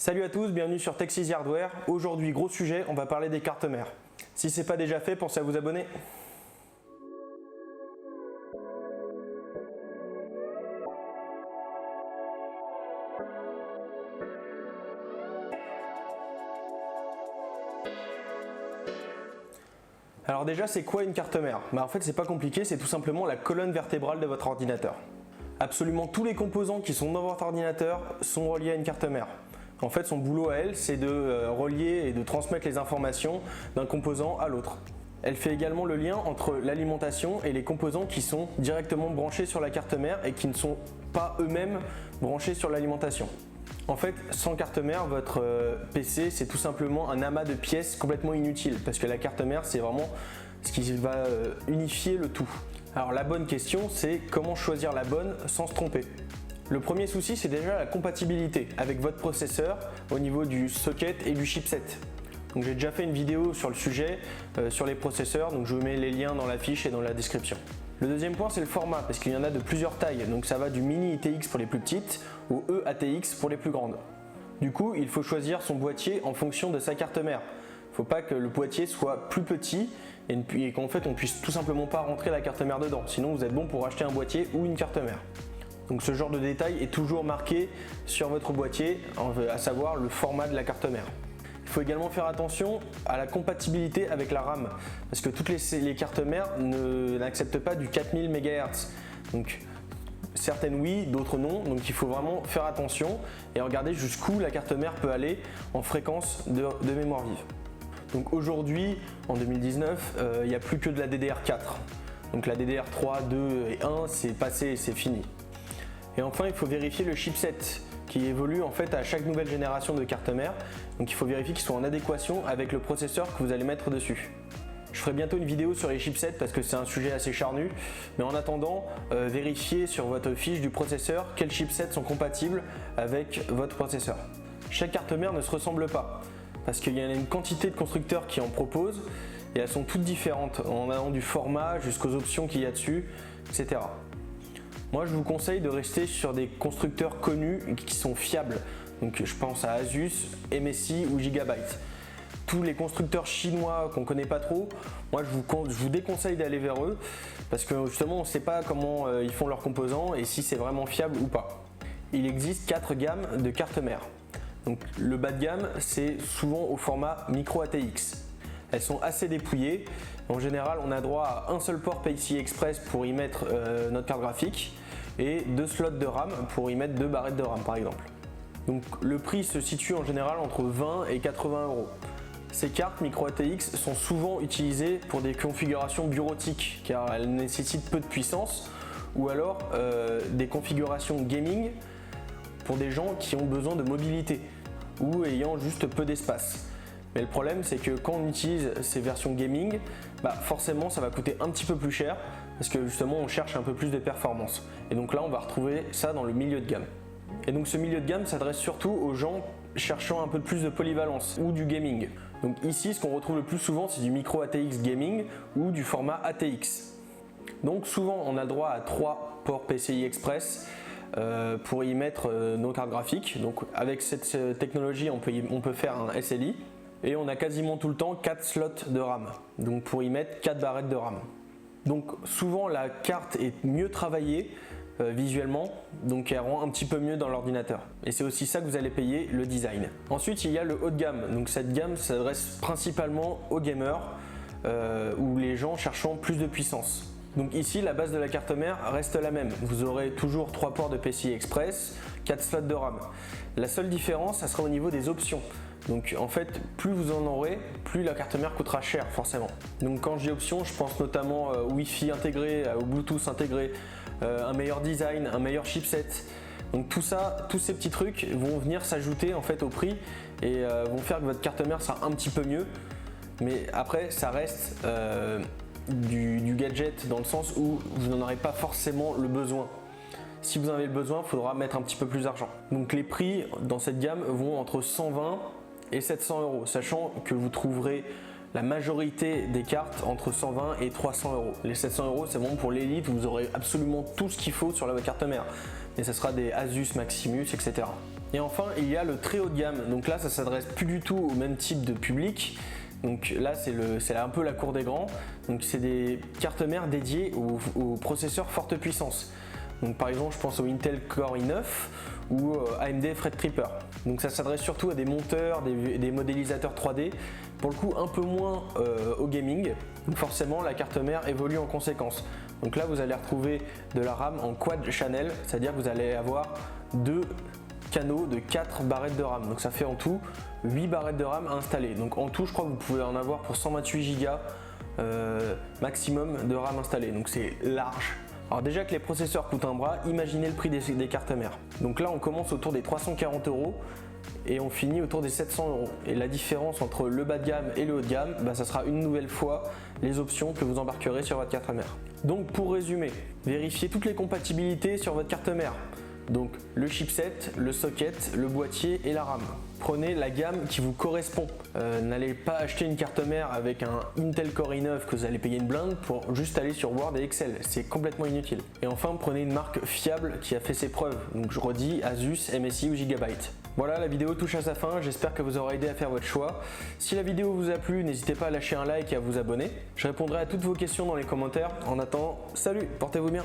Salut à tous, bienvenue sur Tech Easy Hardware. Aujourd'hui, gros sujet, on va parler des cartes mères. Si ce n'est pas déjà fait, pensez à vous abonner. Alors déjà, c'est quoi une carte mère? En fait, c'est pas compliqué, c'est tout simplement la colonne vertébrale de votre ordinateur. Absolument tous les composants qui sont dans votre ordinateur sont reliés à une carte mère. En fait, son boulot à elle, c'est de relier et de transmettre les informations d'un composant à l'autre. Elle fait également le lien entre l'alimentation et les composants qui sont directement branchés sur la carte mère et qui ne sont pas eux-mêmes branchés sur l'alimentation. En fait, sans carte mère, votre PC, c'est tout simplement un amas de pièces complètement inutile parce que la carte mère, c'est vraiment ce qui va unifier le tout. Alors la bonne question, c'est comment choisir la bonne sans se tromper. Le premier souci, c'est déjà la compatibilité avec votre processeur au niveau du socket et du chipset. Donc j'ai déjà fait une vidéo sur le sujet, sur les processeurs, donc je vous mets les liens dans la fiche et dans la description. Le deuxième point, c'est le format, parce qu'il y en a de plusieurs tailles, donc ça va du mini ITX pour les plus petites au eATX pour les plus grandes. Du coup, il faut choisir son boîtier en fonction de sa carte mère. Il ne faut pas que le boîtier soit plus petit et qu'en fait on puisse tout simplement pas rentrer la carte mère dedans, sinon vous êtes bon pour acheter un boîtier ou une carte mère. Donc ce genre de détail est toujours marqué sur votre boîtier, à savoir le format de la carte mère. Il faut également faire attention à la compatibilité avec la RAM, parce que toutes les cartes mères n'acceptent pas du 4000 MHz. Donc certaines oui, d'autres non, donc il faut vraiment faire attention et regarder jusqu'où la carte mère peut aller en fréquence de mémoire vive. Donc aujourd'hui, en 2019, il n'y a plus que de la DDR4. Donc la DDR3, 2 et 1, c'est passé, c'est fini. Et enfin, il faut vérifier le chipset qui évolue en fait à chaque nouvelle génération de carte mère. Donc il faut vérifier qu'il soit en adéquation avec le processeur que vous allez mettre dessus. Je ferai bientôt une vidéo sur les chipsets parce que c'est un sujet assez charnu. Mais en attendant, vérifiez sur votre fiche du processeur quels chipsets sont compatibles avec votre processeur. Chaque carte mère ne se ressemble pas parce qu'il y a une quantité de constructeurs qui en proposent et elles sont toutes différentes en allant du format jusqu'aux options qu'il y a dessus, etc. Moi, je vous conseille de rester sur des constructeurs connus qui sont fiables. Donc, je pense à Asus, MSI ou Gigabyte. Tous les constructeurs chinois qu'on ne connaît pas trop, moi, je vous déconseille d'aller vers eux parce que justement, on ne sait pas comment ils font leurs composants et si c'est vraiment fiable ou pas. Il existe 4 gammes de cartes mères. Donc, le bas de gamme, c'est souvent au format micro ATX. Elles sont assez dépouillées. En général, on a droit à un seul port PCI Express pour y mettre notre carte graphique et 2 slots de RAM pour y mettre 2 barrettes de RAM par exemple. Donc le prix se situe en général entre 20 et 80 €. Ces cartes micro ATX sont souvent utilisées pour des configurations bureautiques car elles nécessitent peu de puissance ou alors des configurations gaming pour des gens qui ont besoin de mobilité ou ayant juste peu d'espace. Mais le problème, c'est que quand on utilise ces versions gaming, forcément ça va coûter un petit peu plus cher parce que justement on cherche un peu plus de performance. Et donc là, on va retrouver ça dans le milieu de gamme. Et donc ce milieu de gamme s'adresse surtout aux gens cherchant un peu plus de polyvalence ou du gaming. Donc ici, ce qu'on retrouve le plus souvent, c'est du micro ATX gaming ou du format ATX. Donc souvent, on a le droit à 3 ports PCI Express pour y mettre nos cartes graphiques. Donc avec cette technologie, on peut faire un SLI. Et on a quasiment tout le temps 4 slots de RAM, donc pour y mettre 4 barrettes de RAM. Donc souvent la carte est mieux travaillée visuellement, donc elle rend un petit peu mieux dans l'ordinateur. Et c'est aussi ça que vous allez payer, le design. Ensuite il y a le haut de gamme, donc cette gamme s'adresse principalement aux gamers ou les gens cherchant plus de puissance. Donc ici la base de la carte mère reste la même, vous aurez toujours 3 ports de PCI Express, 4 slots de RAM. La seule différence, ça sera au niveau des options. Donc en fait, plus vous en aurez, plus la carte mère coûtera cher forcément. Donc quand je dis options, je pense notamment au Wi-Fi intégré, au Bluetooth intégré, un meilleur design, un meilleur chipset. Donc tout ça, tous ces petits trucs vont venir s'ajouter en fait au prix et vont faire que votre carte mère sera un petit peu mieux. Mais après, ça reste du gadget dans le sens où vous n'en aurez pas forcément le besoin. Si vous en avez le besoin, il faudra mettre un petit peu plus d'argent. Donc les prix dans cette gamme vont entre 120 et 700 €, sachant que vous trouverez la majorité des cartes entre 120 et 300 €. Les 700 €, c'est bon pour l'élite, vous aurez absolument tout ce qu'il faut sur la carte mère. Mais ce sera des Asus, Maximus, etc. Et enfin, il y a le très haut de gamme. Donc là, ça s'adresse plus du tout au même type de public. Donc là, c'est un peu la cour des grands. Donc c'est des cartes mères dédiées aux processeurs forte puissance. Donc par exemple, je pense au Intel Core i9 ou AMD Threadripper. Donc ça s'adresse surtout à des monteurs, des modélisateurs 3D, pour le coup un peu moins au gaming. Donc forcément, la carte mère évolue en conséquence. Donc là, vous allez retrouver de la RAM en quad channel, c'est-à-dire que vous allez avoir deux canaux de 4 barrettes de RAM. Donc ça fait en tout 8 barrettes de RAM installées. Donc en tout, je crois que vous pouvez en avoir pour 128 Go maximum de RAM installée. Donc c'est large. Alors déjà que les processeurs coûtent un bras, imaginez le prix des cartes mères. Donc là, on commence autour des 340 € et on finit autour des 700 €. Et la différence entre le bas de gamme et le haut de gamme, ça sera une nouvelle fois les options que vous embarquerez sur votre carte mère. Donc pour résumer, vérifiez toutes les compatibilités sur votre carte mère. Donc le chipset, le socket, le boîtier et la RAM. Prenez la gamme qui vous correspond. N'allez pas acheter une carte mère avec un Intel Core i9 que vous allez payer une blinde pour juste aller sur Word et Excel. C'est complètement inutile. Et enfin, prenez une marque fiable qui a fait ses preuves. Donc je redis Asus, MSI ou Gigabyte. Voilà, la vidéo touche à sa fin. J'espère que vous aura aidé à faire votre choix. Si la vidéo vous a plu, n'hésitez pas à lâcher un like et à vous abonner. Je répondrai à toutes vos questions dans les commentaires. En attendant, salut, portez-vous bien.